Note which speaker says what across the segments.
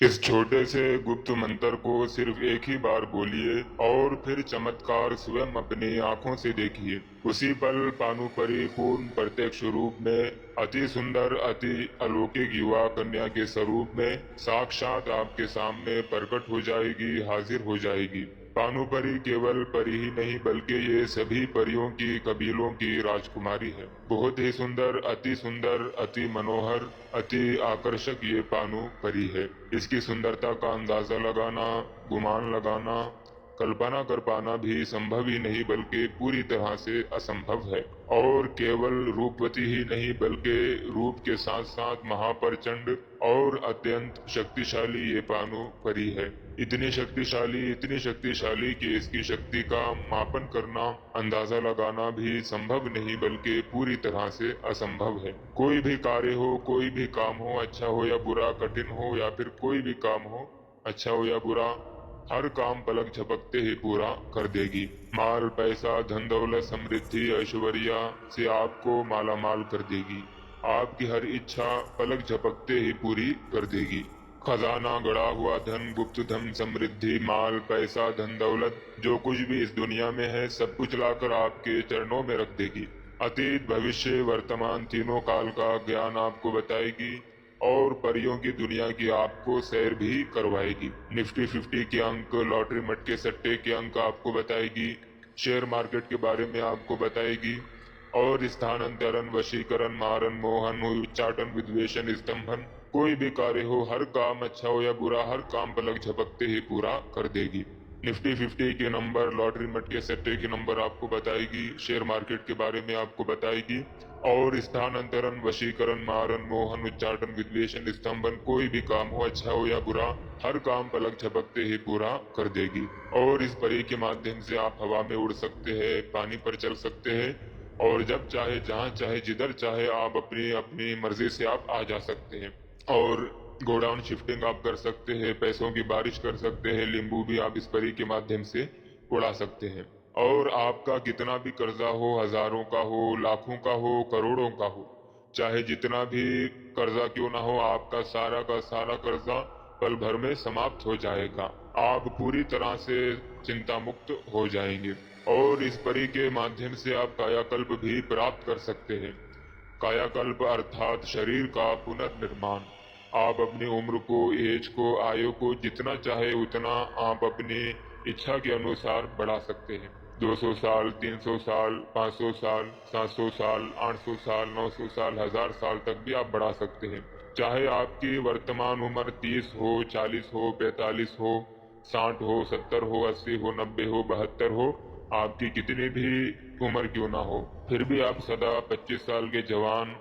Speaker 1: इस छोटे से गुप्त मंत्र को सिर्फ एक ही बार बोलिए और फिर चमत्कार स्वयं अपनी आंखों से देखिए। उसी पल पानुपरी पूर्ण प्रत्यक्ष रूप में अति सुंदर अति अलौकिक युवा कन्या के स्वरूप में साक्षात आपके सामने प्रकट हो जाएगी, हाजिर हो जाएगी। पानुपरी केवल परी ही नहीं बल्कि ये सभी परियों की कबीलों की राजकुमारी है। बहुत ही सुंदर अति मनोहर अति आकर्षक ये पानु परी है। इसकी सुंदरता का अंदाजा लगाना, गुमान लगाना, कल्पना कर पाना भी संभव ही नहीं बल्कि पूरी तरह से असंभव है। और केवल रूपवती ही नहीं बल्कि रूप के साथ साथ महाप्रचंड और अत्यंत शक्तिशाली ये पानु परी है। इतनी शक्तिशाली कि इसकी शक्ति का मापन करना, अंदाजा लगाना भी संभव नहीं बल्कि पूरी तरह से असंभव है। कोई भी कार्य हो, कोई भी काम हो, अच्छा हो या बुरा, कठिन हो या फिर कोई भी काम हो, अच्छा हो या बुरा, हर काम पलक झपकते ही पूरा कर देगी। माल पैसा धन दौलत समृद्धि ऐश्वर्या से आपको माला माल कर देगी। आपकी हर इच्छा पलक झपकते ही पूरी कर देगी। खजाना गड़ा हुआ धन, गुप्त धन, समृद्धि, माल पैसा धन दौलत, जो कुछ भी इस दुनिया में है सब कुछ लाकर आपके चरणों में रख देगी। अतीत भविष्य वर्तमान तीनों काल का ज्ञान आपको बताएगी और परियों की दुनिया की आपको सैर भी करवाएगी। निफ्टी 50 के अंक, लॉटरी मटके सट्टे के अंक आपको बताएगी, शेयर मार्केट के बारे में आपको बताएगी और स्थानांतरण, वशीकरण, मारन, मोहन, उच्चाटन, विद्वेषण, स्तंभन, कोई भी कार्य हो, हर काम अच्छा हो या बुरा, हर काम पलक झपकते ही पूरा कर देगी। निफ्टी 50 के नंबर, लॉटरी मटके सट्टे के नंबर आपको बताएगी, शेयर मार्केट के बारे में आपको बताएगी और स्थानांतरण, वशीकरण, मारन, मोहन, उच्चाटन, विद्वेषण, स्तंभन, कोई भी काम हो, अच्छा हो या बुरा, हर काम पलक झपकते ही पूरा कर देगी। और इस परी के माध्यम से आप हवा में उड़ सकते हैं, पानी पर चल सकते हैं और जब चाहे जहां चाहे जिधर चाहे आप अपनी अपनी मर्जी से आप आ जा सकते हैं। और गोडाउन शिफ्टिंग आप कर सकते हैं, पैसों की बारिश कर सकते हैं, नींबू भी आप इस परी के माध्यम से उड़ा सकते हैं। और आपका कितना भी कर्जा हो, हजारों का हो, लाखों का हो, करोड़ों का हो, चाहे जितना भी कर्जा क्यों ना हो, आपका सारा का सारा कर्जा पल भर में समाप्त हो जाएगा। आप पूरी तरह से चिंता मुक्त हो जाएंगे। और इस परी के माध्यम से आप कायाकल्प भी प्राप्त कर सकते हैं। कायाकल्प अर्थात शरीर का पुनर्निर्माण। आप अपनी उम्र को, एज को, आयु को जितना चाहे उतना आप अपनी इच्छा के अनुसार बढ़ा सकते हैं। 200 साल, 300 साल, 500 साल, 700 साल, 800 साल, 900 साल, 1000 साल तक भी आप बढ़ा सकते हैं। चाहे आपकी वर्तमान उम्र 30 हो, 40 हो, 45 हो, 60 हो, 70 हो, 80 हो, 90 हो, 72 हो, आपकी कितनी भी उम्र क्यों ना हो, फिर भी आप सदा 25 साल के जवान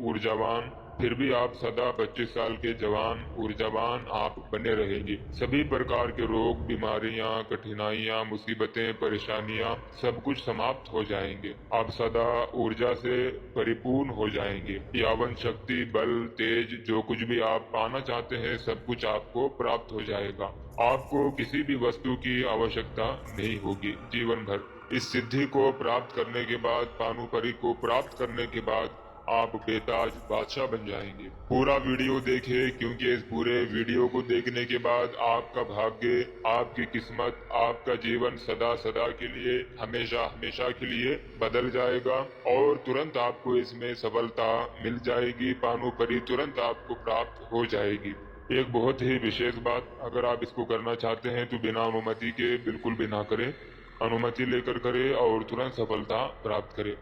Speaker 1: ऊर्जावान फिर भी आप सदा 25 साल के जवान ऊर्जावान आप बने रहेंगे। सभी प्रकार के रोग, बीमारियां, कठिनाइयां, मुसीबतें, परेशानियां सब कुछ समाप्त हो जाएंगे। आप सदा ऊर्जा से परिपूर्ण हो जाएंगे। यावन शक्ति, बल, तेज, जो कुछ भी आप पाना चाहते हैं सब कुछ आपको प्राप्त हो जाएगा। आपको किसी भी वस्तु की आवश्यकता नहीं होगी जीवन भर। इस सिद्धि को प्राप्त करने के बाद, पानुपरी को प्राप्त करने के बाद आप बेताज बादशाह बन जाएंगे। पूरा वीडियो देखें क्योंकि इस पूरे वीडियो को देखने के बाद आपका भाग्य, आपकी किस्मत, आपका जीवन सदा सदा के लिए, हमेशा हमेशा के लिए बदल जाएगा और तुरंत आपको इसमें सफलता मिल जाएगी। पानुपरी तुरंत आपको प्राप्त हो जाएगी। एक बहुत ही विशेष बात, अगर आप इसको करना चाहते हैं तो बिना अनुमति के बिल्कुल भी ना करें। अनुमति लेकर करें और तुरंत सफलता प्राप्त करें।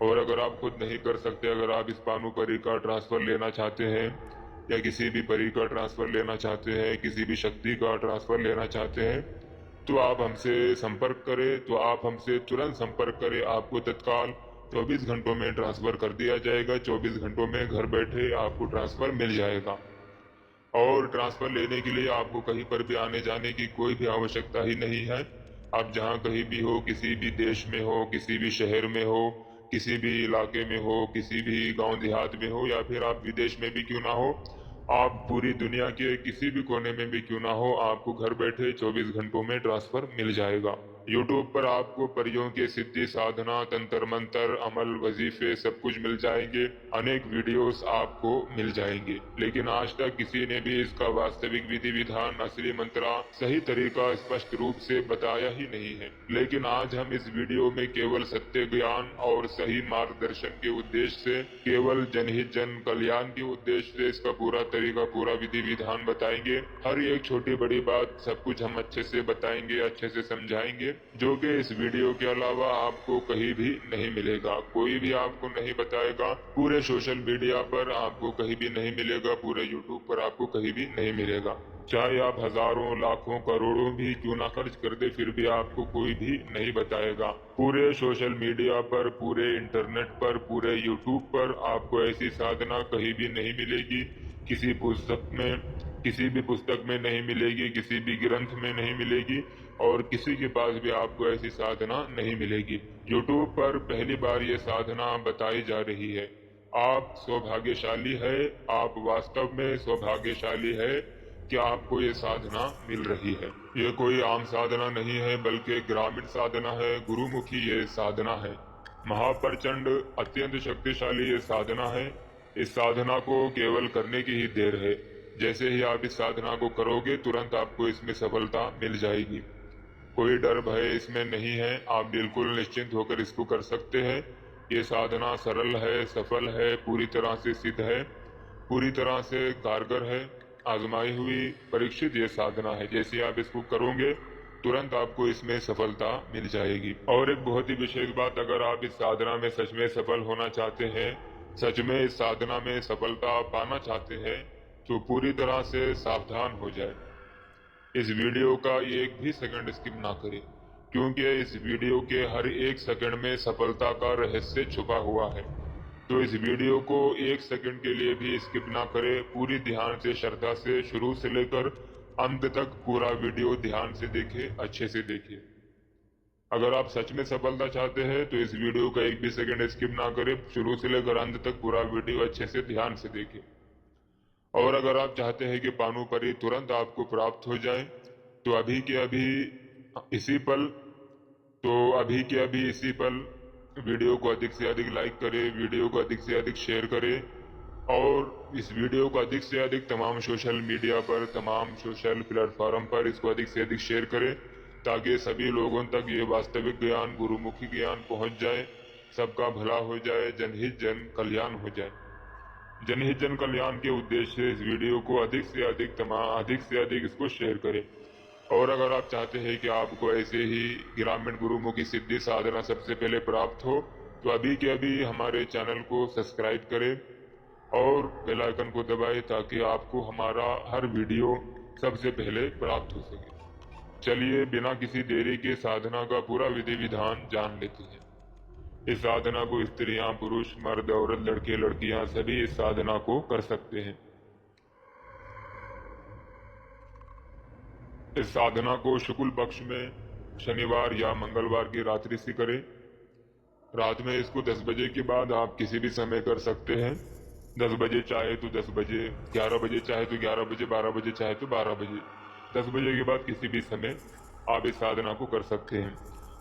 Speaker 1: और अगर आप खुद नहीं कर सकते, अगर आप इस पानु परी का ट्रांसफर लेना चाहते हैं या किसी भी परी का ट्रांसफर लेना चाहते हैं, किसी भी शक्ति का ट्रांसफर लेना चाहते हैं, तो आप हमसे संपर्क करें। तो आप हमसे तुरंत संपर्क करें। आपको तत्काल 24 घंटों में ट्रांसफर कर दिया जाएगा। 24 घंटों में घर बैठे आपको ट्रांसफर मिल जाएगा। और ट्रांसफर लेने के लिए आपको कहीं पर भी आने जाने की कोई भी आवश्यकता ही नहीं है। आप जहां कहीं भी हो, किसी भी देश में हो, किसी भी शहर में हो, किसी भी इलाके में हो, किसी भी गांव देहात में हो या फिर आप विदेश में भी क्यों ना हो, आप पूरी दुनिया के किसी भी कोने में भी क्यों ना हो, आपको घर बैठे 24 घंटों में ट्रांसफर मिल जाएगा। यूट्यूब पर आपको परियों की सिद्धि साधना, तंत्र मंत्र, अमल, वजीफे सब कुछ मिल जाएंगे। अनेक वीडियोस आपको मिल जाएंगे, लेकिन आज तक किसी ने भी इसका वास्तविक विधि विधान, असली मंत्रा, सही तरीका स्पष्ट रूप से बताया ही नहीं है। लेकिन आज हम इस वीडियो में केवल सत्य ज्ञान और सही मार्गदर्शन के उद्देश्य से, केवल जनहित जन कल्याण के उद्देश्य से इसका पूरा तरीका, पूरा विधि विधान बताएंगे। हर एक छोटी बड़ी बात सब कुछ हम अच्छे से बताएंगे, अच्छे से समझाएंगे, जो कि इस वीडियो के अलावा आपको कहीं भी नहीं मिलेगा। कोई भी आपको नहीं बताएगा। पूरे सोशल मीडिया पर आपको कहीं भी नहीं मिलेगा, पूरे यूट्यूब पर आपको कहीं भी नहीं मिलेगा। चाहे आप हजारों, लाखों, करोड़ों भी क्यों ना खर्च कर दे, फिर भी आपको कोई भी नहीं बताएगा। पूरे सोशल मीडिया पर, पूरे इंटरनेट पर, पूरे यूट्यूब पर आपको ऐसी साधना कहीं भी नहीं मिलेगी। किसी पुस्तक में, किसी भी पुस्तक में नहीं मिलेगी, किसी भी ग्रंथ में नहीं मिलेगी, और किसी के पास भी आपको ऐसी साधना नहीं मिलेगी। यूट्यूब पर पहली बार ये साधना बताई जा रही है। आप सौभाग्यशाली है, आप वास्तव में सौभाग्यशाली है कि आपको ये साधना मिल रही है। ये कोई आम साधना नहीं है, बल्कि ग्रामीण साधना है, गुरुमुखी ये साधना है। महाप्रचंड अत्यंत शक्तिशाली ये साधना है। इस साधना को केवल करने की ही देर है। जैसे ही आप इस साधना को करोगे, तुरंत आपको इसमें सफलता मिल जाएगी। कोई डर भय इसमें नहीं है, आप बिल्कुल निश्चिंत होकर इसको कर सकते हैं। ये साधना सरल है, सफल है, पूरी तरह से सिद्ध है, पूरी तरह से कारगर है, आजमाई हुई, परीक्षित ये साधना है। जैसे आप इसको करोगे, तुरंत आपको इसमें सफलता मिल जाएगी। और एक बहुत ही विशेष बात, अगर आप इस साधना में सच में सफल होना चाहते हैं, सच में इस साधना में सफलता पाना चाहते हैं, तो पूरी तरह से सावधान हो जाए। इस वीडियो का एक भी सेकंड स्किप ना करें, क्योंकि इस वीडियो के हर एक सेकंड में सफलता का रहस्य छुपा हुआ है। तो इस वीडियो को एक सेकंड के लिए भी स्किप ना करें। पूरी ध्यान से, श्रद्धा से, शुरू से लेकर अंत तक पूरा वीडियो ध्यान से देखें, अच्छे से देखिए। अगर आप सच में सफलता चाहते हैं तो इस वीडियो का एक भी सेकंड स्किप ना करें, शुरू से लेकर अंत तक पूरा वीडियो अच्छे से ध्यान से देखें। और अगर आप चाहते हैं कि पानुपरी तुरंत आपको प्राप्त हो जाए, तो अभी के अभी इसी पल वीडियो को अधिक से अधिक लाइक करें, वीडियो को अधिक से अधिक शेयर करें, और इस वीडियो को अधिक से अधिक तमाम सोशल मीडिया पर, तमाम सोशल प्लेटफॉर्म पर इसको अधिक से अधिक शेयर करें, ताकि सभी लोगों तक ये वास्तविक ज्ञान, गुरुमुखी ज्ञान पहुंच जाए, सबका भला हो जाए, जनहित जन कल्याण हो जाए। जनहित जन कल्याण के उद्देश्य से इस वीडियो को अधिक से अधिक इसको शेयर करें। और अगर आप चाहते हैं कि आपको ऐसे ही ग्रामीण गुरुमुखी सिद्धि साधना सबसे पहले प्राप्त हो, तो अभी के अभी हमारे चैनल को सब्सक्राइब करें और बेल आइकन को दबाएं, ताकि आपको हमारा हर वीडियो सबसे पहले प्राप्त हो सके। चलिए बिना किसी देरी के साधना का पूरा विधि विधान जान लेते हैं। इस साधना को स्त्रियां, पुरुष, मर्द, औरत, लड़के, लड़कियां सभी इस साधना को कर सकते हैं। इस साधना को शुक्ल पक्ष में शनिवार या मंगलवार की रात्रि से करें। रात में इसको 10 बजे के बाद आप किसी भी समय कर सकते हैं। 10 बजे चाहे तो 10 बजे, 11 बजे चाहे तो 11 बजे, 12 बजे चाहे तो 12 बजे। 10 बजे के बाद किसी भी समय आप इस साधना को कर सकते हैं।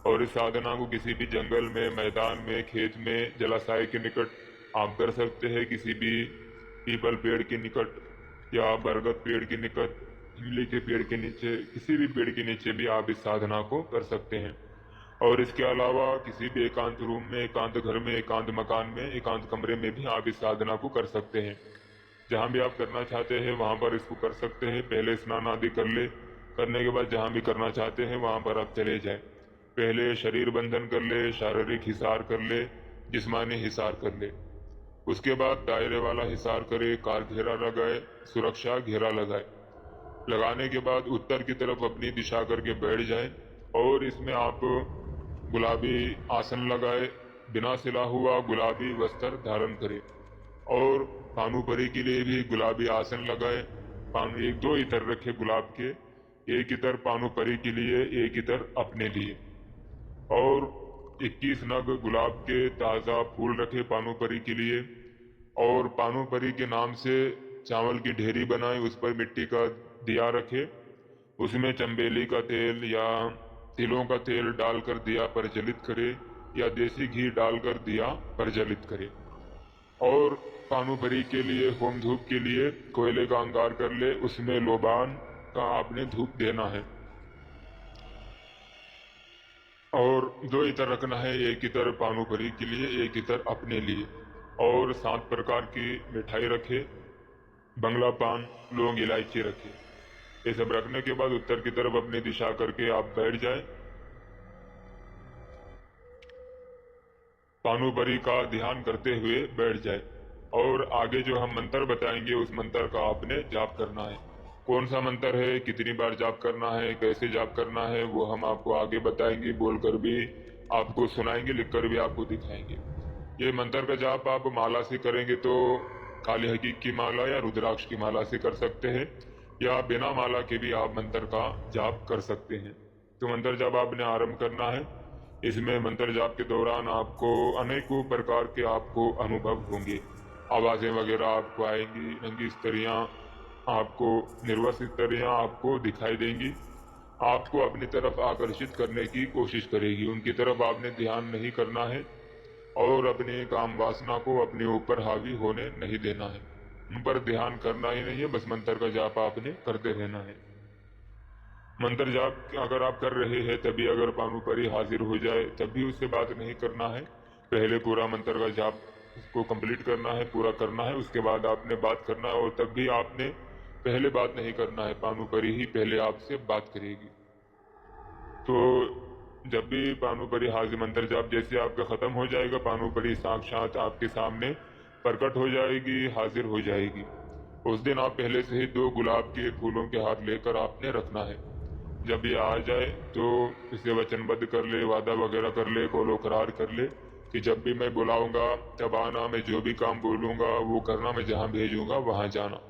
Speaker 1: और इस साधना को किसी भी जंगल में, मैदान में, खेत में, जलाशय के निकट आप कर सकते हैं। किसी भी पीपल पेड़ के निकट या बरगद पेड़ के निकट, इमली के पेड़ के नीचे, किसी भी पेड़ के नीचे भी आप इस साधना को कर सकते हैं। और इसके अलावा किसी भी एकांत रूम में, एकांत घर में, एकांत मकान में, एकांत कमरे में भी आप इस साधना को कर सकते हैं। जहां भी आप करना चाहते हैं वहां पर इसको कर सकते हैं। पहले स्नान आदि कर ले, करने के बाद जहां भी करना चाहते हैं वहां पर आप चले जाएं। पहले शरीर बंधन कर ले, शारीरिक हिसार कर ले, जिस्मानी हिसार कर ले। उसके बाद दायरे वाला हिसार करे, कार घेरा लगाए, सुरक्षा घेरा लगाए। लगाने के बाद उत्तर की तरफ अपनी दिशा करके बैठ जाए, और इसमें आप गुलाबी आसन लगाए, बिना सिला हुआ गुलाबी वस्त्र धारण करें। और पानुपरी के लिए भी गुलाबी आसन लगाए। एक दो इतर रखे गुलाब के, एक इतर पानुपरी के लिए, एक इतर अपने लिए। और 21 नग गुलाब के ताज़ा फूल रखे पानुपरी के लिए। और पानुपरी के नाम से चावल की ढेरी बनाए, उस पर मिट्टी का दिया रखे, उसमें चंबेली का तेल या तिलों का तेल डालकर दिया प्रज्वलित करे या देसी घी डालकर दिया प्रज्वलित करे। और पानुपरी के लिए होम धूप के लिए कोयले का अंगार कर ले, उसमें लोबान का आपने धूप देना है। और 2 इतर रखना है, एक इतर पानुपरी के लिए, एक इतर अपने लिए। और 7 प्रकार की मिठाई रखे, बंगला पान, लौंग, इलायची रखे। ये सब रखने के बाद उत्तर की तरफ अपनी दिशा करके आप बैठ जाए। पानुपरी का ध्यान करते हुए बैठ जाए और आगे जो हम मंत्र बताएंगे उस मंत्र का आपने जाप करना है। कौन सा मंत्र है, कितनी बार जाप करना है, कैसे जाप करना है, वो हम आपको आगे बताएंगे, बोलकर भी आपको सुनाएंगे, लिखकर भी आपको दिखाएंगे। ये मंत्र का जाप आप माला से करेंगे तो काली हकीक की माला या रुद्राक्ष की माला से कर सकते हैं, या बिना माला के भी आप मंत्र का जाप कर सकते हैं। तो मंत्र जाप आपने आरंभ करना है। इसमें मंत्र जाप के दौरान आपको अनेकों प्रकार के आपको अनुभव होंगे, आवाजें वगैरह आपको आएंगी, रंगी स्त्रियां आपको, निर्वासित स्त्रियां आपको दिखाई देंगी, आपको अपनी तरफ आकर्षित करने की कोशिश करेगी। उनकी तरफ आपने ध्यान नहीं करना है और अपनी काम वासना को अपने ऊपर हावी होने नहीं देना है। उन पर ध्यान करना ही नहीं है, बस मंत्र का जाप आपने करते रहना है। मंत्र जाप अगर आप कर रहे हैं तभी अगर पानुपरी हाजिर हो जाए तब भी उससे बात नहीं करना है। पहले पूरा मंत्र का जाप को कंप्लीट करना है, पूरा करना है, उसके बाद आपने बात करना है। और तब भी आपने पहले बात नहीं करना है, पानुपरी ही पहले आपसे बात करेगी। तो जब भी पानुपरी हाजिर, मंत्र जाप जैसे आपका खत्म हो जाएगा, पानुपरी साक्षात आपके सामने प्रकट हो जाएगी, हाजिर हो जाएगी। उस दिन आप पहले से ही 2 गुलाब के फूलों के हार लेकर आपने रखना है। जब ये आ जाए तो इसे वचनबद्ध कर ले, वादा वगैरह कर ले, कौलो करार कर ले कि जब भी मैं बुलाऊंगा तब आना, मैं जो भी काम बोलूंगा वो करना, मैं जहां भेजूंगा वहां जाना।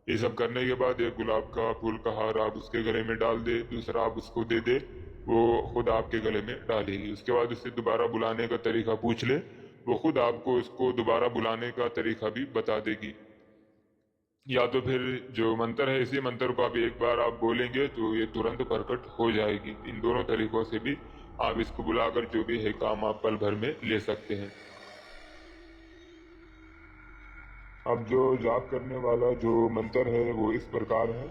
Speaker 1: ये सब करने के बाद एक गुलाब का फूल का हार आप उसके गले में डाल दे, दूसरा आप उसको दे दे, वो खुद आपके गले में डालेगी। उसके बाद उससे दोबारा बुलाने का तरीका पूछ ले, वो खुद आपको उसको दोबारा बुलाने का तरीका भी बता देगी। या तो फिर जो मंत्र है, इसी मंत्र को आप एक बार आप बोलेंगे तो ये तुरंत प्रकट हो जाएगी। इन दोनों तरीकों से भी आप इसको बुलाकर जो भी है काम आप पल भर में ले सकते हैं। अब जो जाप करने वाला जो मंत्र है वो इस प्रकार है।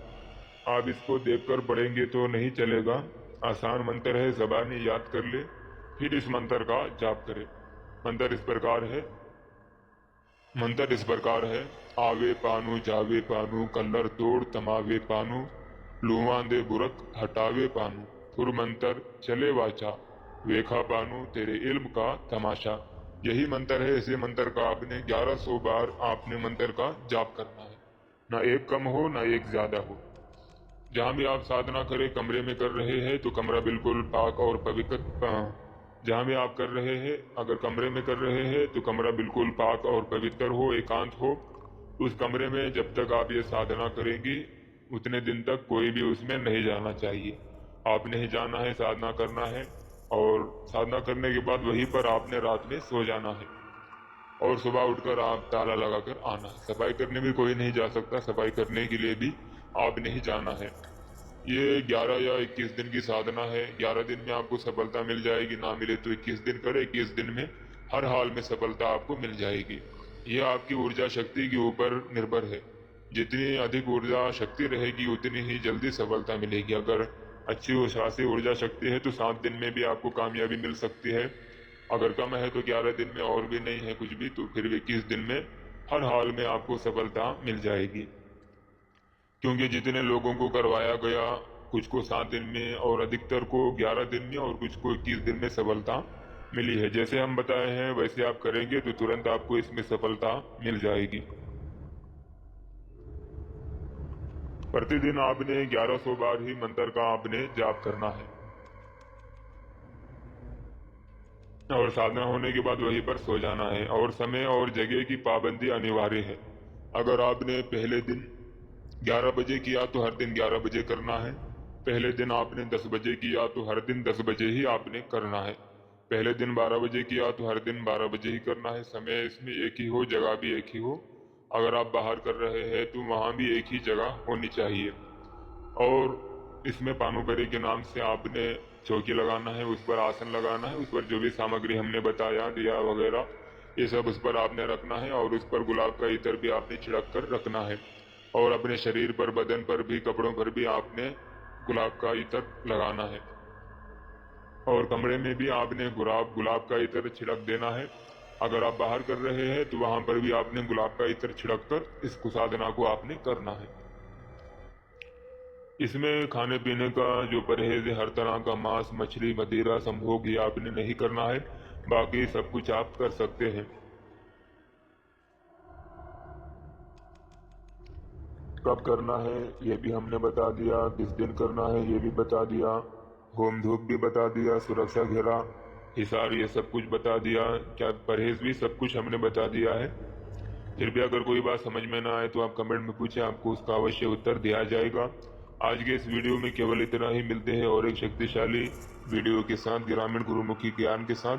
Speaker 1: आप इसको देखकर पढ़ेंगे तो नहीं चलेगा, आसान मंत्र है, ज़बानी याद कर ले, फिर इस मंत्र का जाप करें। मंत्र इस प्रकार है, आवे पानू जावे पानू, कल्लर तोड़ तमावे पानू, लुआ दे बुरक हटावे पानू, फुर मंत्र चले वाचा, वेखा पानू तेरे इल्म का तमाशा। यही मंत्र है। इसी मंत्र का आपने 1100 बार आपने मंत्र का जाप करना है, ना एक कम हो ना एक ज्यादा हो। जहां भी आप साधना करें, कमरे में कर रहे हैं तो कमरा बिल्कुल पाक और पवित्र, जहां भी आप कर रहे हैं, अगर कमरे में कर रहे हैं तो कमरा बिल्कुल पाक और पवित्र हो, एकांत हो। उस कमरे में जब तक आप ये साधना करेंगी उतने दिन तक कोई भी उसमें नहीं जाना चाहिए। आपने ही जाना है, साधना करना है, और साधना करने के बाद वहीं पर आपने रात में सो जाना है और सुबह उठकर आप ताला लगाकर आना है। सफाई करने भी कोई नहीं जा सकता, सफाई करने के लिए भी आपने ही जाना है। ये 11 या 21 दिन की साधना है। 11 दिन में आपको सफलता मिल जाएगी, ना मिले तो 21 दिन करे, 21 दिन में हर हाल में सफलता आपको मिल जाएगी। ये आपकी ऊर्जा शक्ति के ऊपर निर्भर है। जितनी अधिक ऊर्जा शक्ति रहेगी उतनी ही जल्दी सफलता मिलेगी। अगर अच्छी खासी ऊर्जा शक्ति है तो 7 दिन में भी आपको कामयाबी मिल सकती है। अगर कम है तो 11 दिन में, और भी नहीं है कुछ भी तो फिर भी 21 दिन में हर हाल में आपको सफलता मिल जाएगी। क्योंकि जितने लोगों को करवाया गया, कुछ को 7 दिन में और अधिकतर को 11 दिन में और कुछ को 21 दिन में सफलता मिली है। जैसे हम बताए हैं वैसे आप करेंगे तो तुरंत आपको इसमें सफलता मिल जाएगी। प्रतिदिन आपने 1100 बार ही मंत्र का आपने जाप करना है और साधना होने के बाद वहीं पर सो जाना है। और समय और जगह की पाबंदी अनिवार्य है। अगर आपने पहले दिन 11 बजे किया तो हर दिन 11 बजे करना है। पहले दिन आपने 10 बजे किया तो हर दिन 10 बजे ही आपने करना है। पहले दिन 12 बजे किया तो हर दिन 12 बजे ही करना है। समय इसमें एक ही हो, जगह भी एक ही हो। अगर आप बाहर कर रहे हैं तो वहां भी एक ही जगह होनी चाहिए। और इसमें पानोपरी के नाम से आपने चौकी लगाना है, उस पर आसन लगाना है, उस पर जो भी सामग्री हमने बताया, दिया वगैरह, ये सब उस पर आपने रखना है और उस पर गुलाब का इत्र भी आपने छिड़क कर रखना है। और अपने शरीर पर, बदन पर भी, कपड़ों पर भी आपने गुलाब का इत्र लगाना है और कमरे में भी आपने गुलाब का इत्र छिड़क देना है। अगर आप बाहर कर रहे हैं तो वहां पर भी आपने गुलाब का इत्र छिड़क कर इस साधना को आपने करना है। इसमें खाने पीने का जो परहेज है, हर तरह का मांस, मछली, मदिरा, संभोग ये आपने नहीं करना है, बाकी सब कुछ आप कर सकते हैं। कब करना है ये भी हमने बता दिया, किस दिन करना है ये भी बता दिया, होम धूप भी बता दिया, सुरक्षा घेरा, हिसार, ये सब कुछ बता दिया, क्या परहेज भी सब कुछ हमने बता दिया है। फिर भी अगर कोई बात समझ में ना आए तो आप कमेंट में पूछें, आपको उसका अवश्य उत्तर दिया जाएगा। आज के इस वीडियो में केवल इतना ही। मिलते हैं और एक शक्तिशाली वीडियो के साथ, ग्रामीण गुरुमुखी ज्ञान के साथ।